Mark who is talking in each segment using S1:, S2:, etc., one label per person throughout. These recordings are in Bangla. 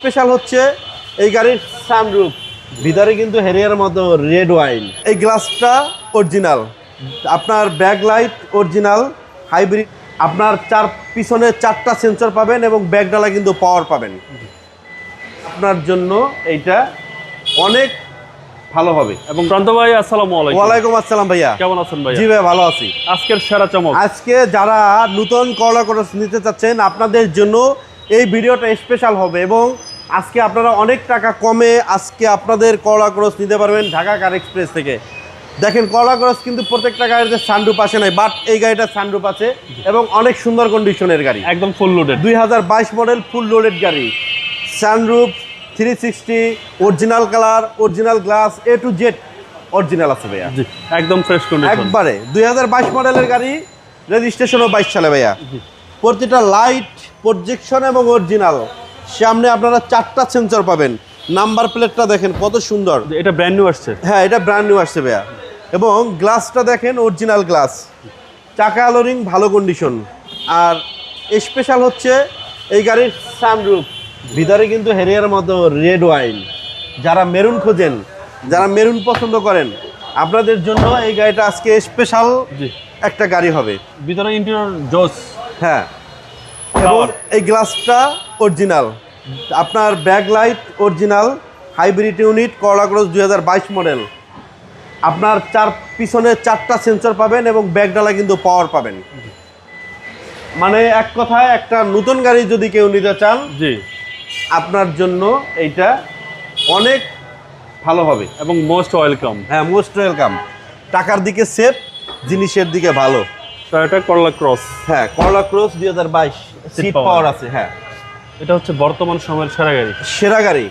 S1: স্পেশাল হচ্ছে এই গাড়ির সানরুফ, ভিতরে কিন্তু হেরিয়ার মতো রেড ওয়াইন। এই গ্লাসটা অরিজিনাল, আপনার ব্যাক লাইট অরিজিনাল হাইব্রিড, আপনার পিছনে 4টা সেন্সর পাবেন এবং ব্যাকডালা কিন্তু পাওয়ার পাবেন। আপনার জন্য এইটা অনেক ভালো হবে।
S2: এবং প্রান্ত ভাই আসসালামু আলাইকুম।
S1: ওয়ালাইকুম আসসালাম ভাইয়া,
S2: কেমন আছেন ভাই?
S1: জি ভাই ভালো আছি।
S2: আজকের সেরা চমক,
S1: আজকে যারা নতুন করলা ক্রস নিতে চাচ্ছেন আপনাদের জন্য এই ভিডিওটা স্পেশাল হবে এবং আজকে আপনারা অনেক টাকা কমে আজকে আপনাদের করলা ক্রস নিতে পারবেন ঢাকা কার এক্সপ্রেস থেকে। দেখেন করলা ক্রস কিন্তু প্রত্যেকটা গাড়িতে সানরুফ আসে নাই, বাট এই গাড়িটা সানরুফ আছে এবং অনেক সুন্দর কন্ডিশনের গাড়ি,
S2: একদম full loaded
S1: 2022 model full loaded গাড়ি। Sunroof 360 original colour, original glass, A to Z original আছে ভাইয়া।
S2: জি, একদম ফ্রেশ কন্ডিশন
S1: একবারে 2022 মডেলের গাড়ি, রেজিস্ট্রেশনও 22 সালে ভাইয়া। প্রতিটা লাইট প্রজেকশন এবং অরিজিনাল, সামনে আপনারা 4টা সেন্সর পাবেন। নাম্বার প্লেটটা দেখেন কত সুন্দর,
S2: এটা ব্র্যান্ড নিউ আসছে।
S1: হ্যাঁ এটা ব্র্যান্ড নিউ আসছে ভাইয়া। এবং গ্লাসটা দেখেন অরিজিনাল গ্লাস, চাকা আলোরিং ভালো কন্ডিশন। আর স্পেশাল হচ্ছে এই গাড়ির সানরুফ, ভিতরে কিন্তু হেরিয়ার মতো রেড ওয়াইন। যারা মেরুন খোঁজেন, যারা মেরুন পছন্দ করেন, আপনাদের জন্য এই গাড়িটা আজকে স্পেশাল একটা গাড়ি হবে।
S2: ভিতরে ইন্টেরিয়র জোস,
S1: হ্যাঁ এবং এই গ্লাসটা অরিজিনাল, আপনার back light original hybrid unit, করলা ক্রস 2022 মডেল। আপনার পিছনে 4টা সেন্সর পাবেন এবং ব্যাকডালা কিন্তু পাওয়ার পাবেন। মানে এক কথায় একটা নতুন গাড়ি যদি কেউ নিতে চান,
S2: জি
S1: আপনার জন্য এইটা অনেক ভালো হবে
S2: এবং মোস্ট ওয়েলকাম।
S1: হ্যাঁ মোস্ট ওয়েলকাম। টাকার দিকে সেফ, জিনিসের দিকে ভালো।
S2: তো এটা করলা ক্রস,
S1: হ্যাঁ করলা ক্রস 2022 সিট পাওয়ার আছে। হ্যাঁ
S2: এটা হচ্ছে বর্তমান সময়ের সেরা গাড়ি,
S1: সেরা গাড়ি,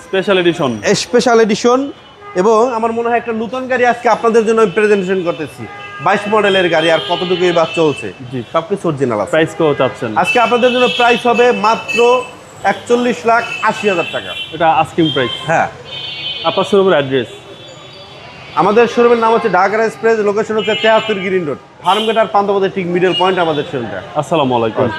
S2: স্পেশাল এডিশন।
S1: Special edition. এবং আমার মনে হয় একটা নতুন গাড়ি আজকে আপনাদের জন্য আমি প্রেজেন্টেশন করতেছি। 22 মডেলের গাড়ি, আর কতটুকুই বা চলছে,
S2: জি
S1: সবকিছু অরিজিনাল আছে।
S2: প্রাইস কত চাচ্ছেন?
S1: আজকে আপনাদের জন্য প্রাইস হবে মাত্র 41,80,000 টাকা।
S2: এটা আস্কিং প্রাইস।
S1: হ্যাঁ
S2: আপনার শোরুমের অ্যাড্রেস?
S1: আমাদের শোরুমের নাম হচ্ছে ঢাকা এক্সপ্রেস, লোকেশন হচ্ছে 73 গ্রিন রোড, ফার্মগেট আর পান্তাবাদের ঠিক মিডল পয়েন্ট আমাদের শোরুমটা।
S2: আসসালামু আলাইকুম।